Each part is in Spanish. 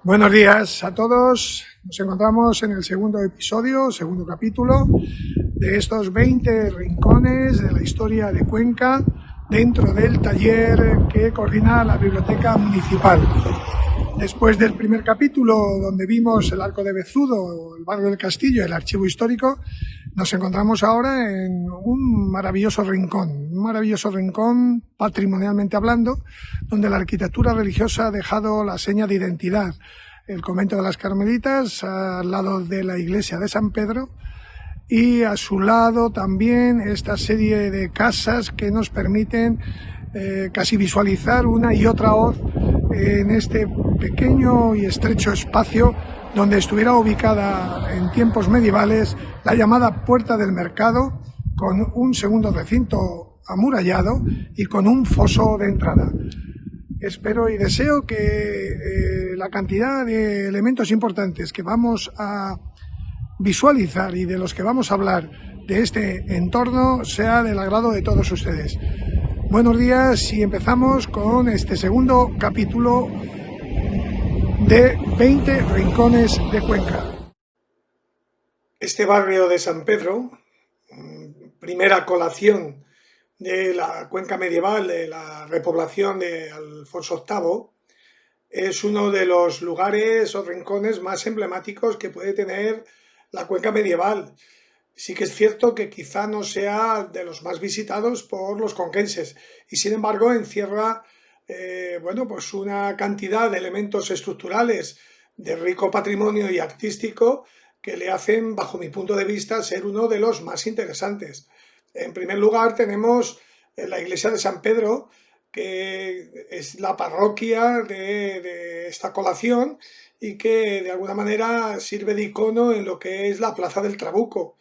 Buenos días a todos. Nos encontramos en el segundo episodio, segundo capítulo de estos 20 rincones de la historia de Cuenca dentro del taller que coordina la Biblioteca Municipal. Después del primer capítulo, donde vimos el Arco de Vezudo, el barrio del Castillo, el archivo histórico, nos encontramos ahora en un maravilloso rincón patrimonialmente hablando, donde la arquitectura religiosa ha dejado la seña de identidad. El convento de las Carmelitas, al lado de la iglesia de San Pedro, y a su lado también esta serie de casas que nos permiten casi visualizar una y otra hoz en este pequeño y estrecho espacio donde estuviera ubicada en tiempos medievales la llamada Puerta del Mercado, con un segundo recinto amurallado y con un foso de entrada. Espero y deseo que la cantidad de elementos importantes que vamos a visualizar y de los que vamos a hablar de este entorno sea del agrado de todos ustedes. Buenos días y empezamos con este segundo capítulo de 20 rincones de Cuenca. Este barrio de San Pedro, primera colación de la Cuenca medieval, de la repoblación de Alfonso VIII, es uno de los lugares o rincones más emblemáticos que puede tener la Cuenca medieval. Sí que es cierto que quizá no sea de los más visitados por los conquenses y sin embargo encierra pues una cantidad de elementos estructurales de rico patrimonio y artístico que le hacen, bajo mi punto de vista, ser uno de los más interesantes. En primer lugar tenemos la iglesia de San Pedro, que es la parroquia de esta colación y que de alguna manera sirve de icono en lo que es la Plaza del Trabuco.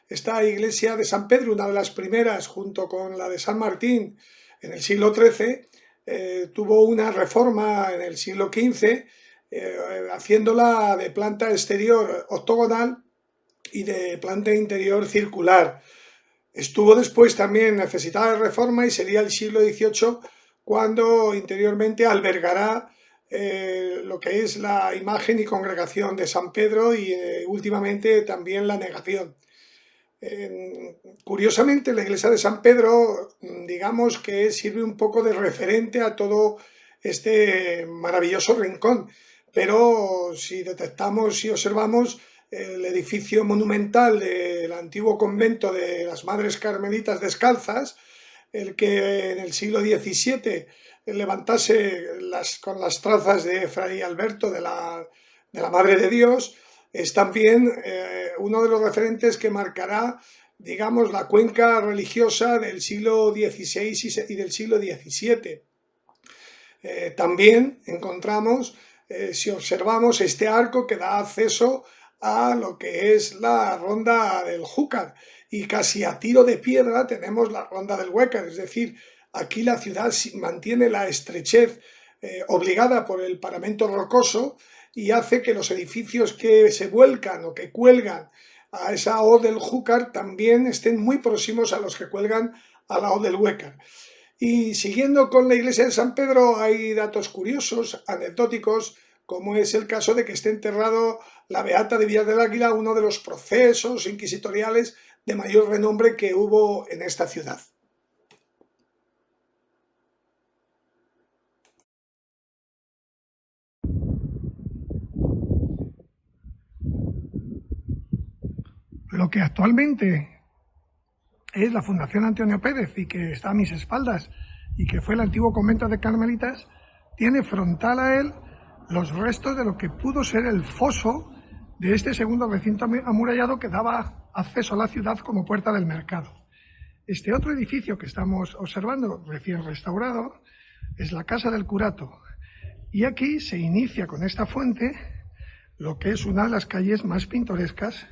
Esta iglesia de San Pedro, una de las primeras junto con la de San Martín en el siglo XIII, tuvo una reforma en el siglo XV, haciéndola de planta exterior octogonal y de planta interior circular. Estuvo después también necesitada de reforma y sería el siglo XVIII cuando interiormente albergará lo que es la imagen y congregación de San Pedro y últimamente también la negación. Curiosamente, la iglesia de San Pedro, digamos que sirve un poco de referente a todo este maravilloso rincón, pero si detectamos y observamos el edificio monumental del antiguo convento de las Madres Carmelitas Descalzas, el que en el siglo XVII levantase con las trazas de Fray Alberto de la Madre de Dios, es también uno de los referentes que marcará, digamos, la cuenca religiosa del siglo XVI y del siglo XVII. También encontramos, si observamos, este arco que da acceso a lo que es la ronda del Júcar, y casi a tiro de piedra tenemos la ronda del Huécar, es decir, aquí la ciudad mantiene la estrechez obligada por el paramento rocoso y hace que los edificios que se vuelcan o que cuelgan a esa hoz del Júcar también estén muy próximos a los que cuelgan a la hoz del Huécar. Y siguiendo con la iglesia de San Pedro, hay datos curiosos, anecdóticos, como es el caso de que esté enterrado la Beata de Villar del Águila, uno de los procesos inquisitoriales de mayor renombre que hubo en esta ciudad. Lo que actualmente es la Fundación Antonio Pérez y que está a mis espaldas y que fue el antiguo convento de Carmelitas, tiene frontal a él los restos de lo que pudo ser el foso de este segundo recinto amurallado que daba acceso a la ciudad como Puerta del Mercado. Este otro edificio que estamos observando, recién restaurado, es la Casa del Curato, y aquí se inicia con esta fuente lo que es una de las calles más pintorescas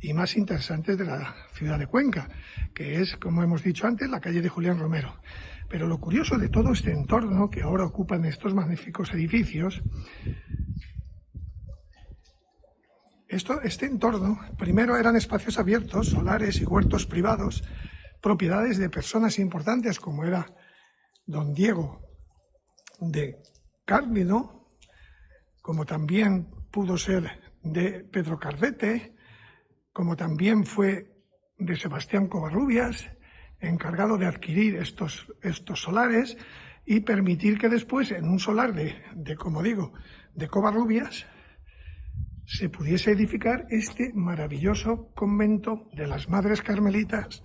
y más interesantes de la ciudad de Cuenca, que es, como hemos dicho antes, la calle de Julián Romero. Pero lo curioso de todo este entorno que ahora ocupan estos magníficos edificios, este entorno primero eran espacios abiertos, solares y huertos privados, propiedades de personas importantes como era don Diego de Cármino, como también pudo ser de Pedro Cardete, como también fue de Sebastián Covarrubias, encargado de adquirir estos solares y permitir que después en un solar de Covarrubias se pudiese edificar este maravilloso convento de las Madres Carmelitas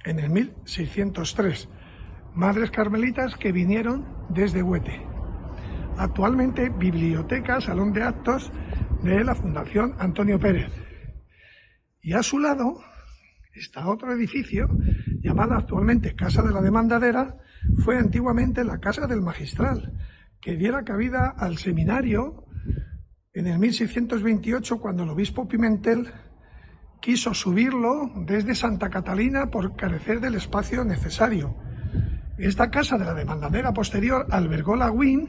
en el 1603. Madres Carmelitas que vinieron desde Huete. Actualmente biblioteca, salón de actos de la Fundación Antonio Pérez. Y a su lado está otro edificio llamado actualmente Casa de la Demandadera. Fue antiguamente la Casa del Magistral, que diera cabida al seminario en el 1628, cuando el obispo Pimentel quiso subirlo desde Santa Catalina por carecer del espacio necesario. Esta Casa de la Demandadera posterior albergó la UIN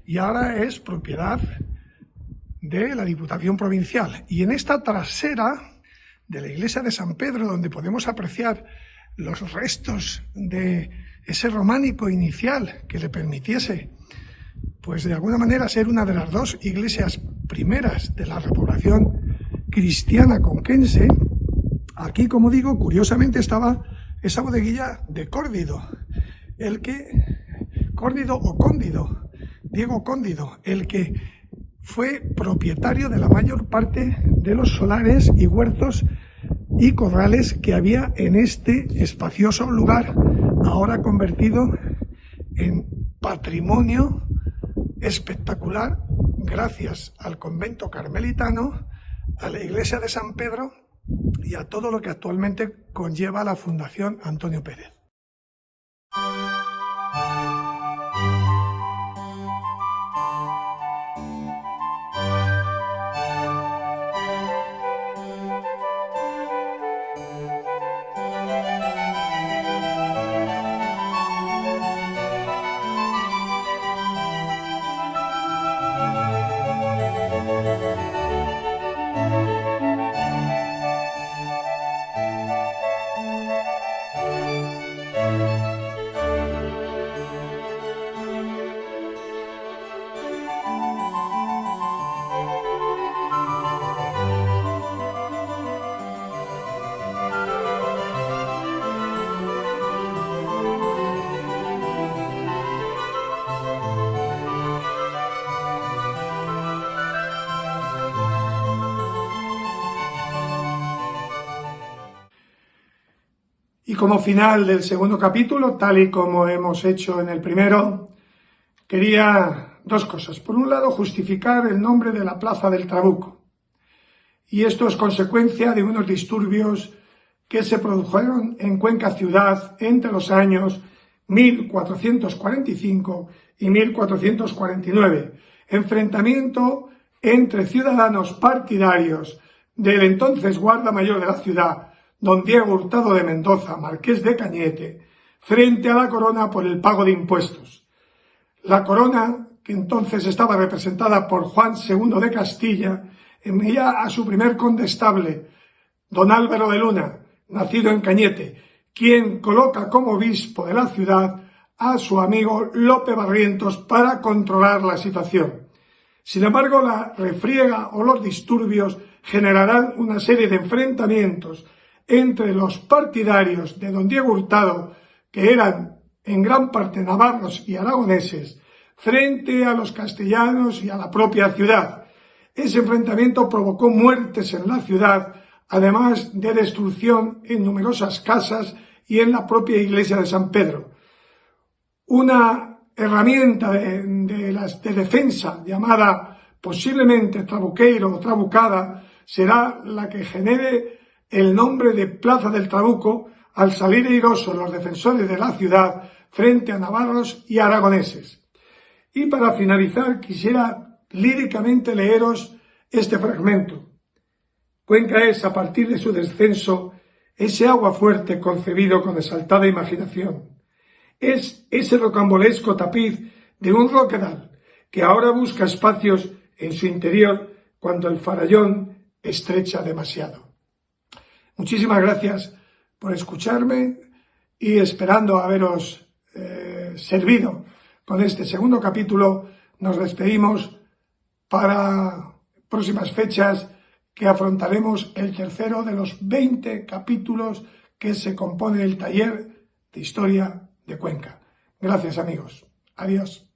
y ahora es propiedad de la Diputación Provincial. Y en esta trasera de la iglesia de San Pedro, donde podemos apreciar los restos de ese románico inicial que le permitiese, pues de alguna manera, ser una de las dos iglesias primeras de la repoblación cristiana conquense, aquí, como digo, curiosamente estaba esa bodeguilla de Córdido, Diego Cóndido, el que fue propietario de la mayor parte de los solares y huertos y corrales que había en este espacioso lugar, ahora convertido en patrimonio espectacular gracias al convento carmelitano, a la iglesia de San Pedro y a todo lo que actualmente conlleva la Fundación Antonio Pérez. Y como final del segundo capítulo, tal y como hemos hecho en el primero, quería dos cosas. Por un lado, justificar el nombre de la Plaza del Trabuco. Y esto es consecuencia de unos disturbios que se produjeron en Cuenca ciudad entre los años 1445 y 1449. Enfrentamiento entre ciudadanos partidarios del entonces guarda mayor de la ciudad, don Diego Hurtado de Mendoza, marqués de Cañete, frente a la corona por el pago de impuestos. La corona, que entonces estaba representada por Juan II de Castilla, envía a su primer condestable, don Álvaro de Luna, nacido en Cañete, quien coloca como obispo de la ciudad a su amigo Lope Barrientos para controlar la situación. Sin embargo, la refriega o los disturbios generarán una serie de enfrentamientos entre los partidarios de don Diego Hurtado, que eran en gran parte navarros y aragoneses, frente a los castellanos y a la propia ciudad. Ese enfrentamiento provocó muertes en la ciudad, además de destrucción en numerosas casas y en la propia iglesia de San Pedro. Una herramienta de defensa llamada posiblemente trabuqueiro o trabucada será la que genere el nombre de Plaza del Trabuco al salir airosos los defensores de la ciudad frente a navarros y aragoneses. Y para finalizar quisiera líricamente leeros este fragmento. Cuenca es, a partir de su descenso, ese agua fuerte concebido con exaltada imaginación. Es ese rocambolesco tapiz de un roquedal que ahora busca espacios en su interior cuando el farallón estrecha demasiado. Muchísimas gracias por escucharme y esperando haberos servido con este segundo capítulo nos despedimos para próximas fechas, que afrontaremos el tercero de los 20 capítulos que se compone el taller de Historia de Cuenca. Gracias, amigos. Adiós.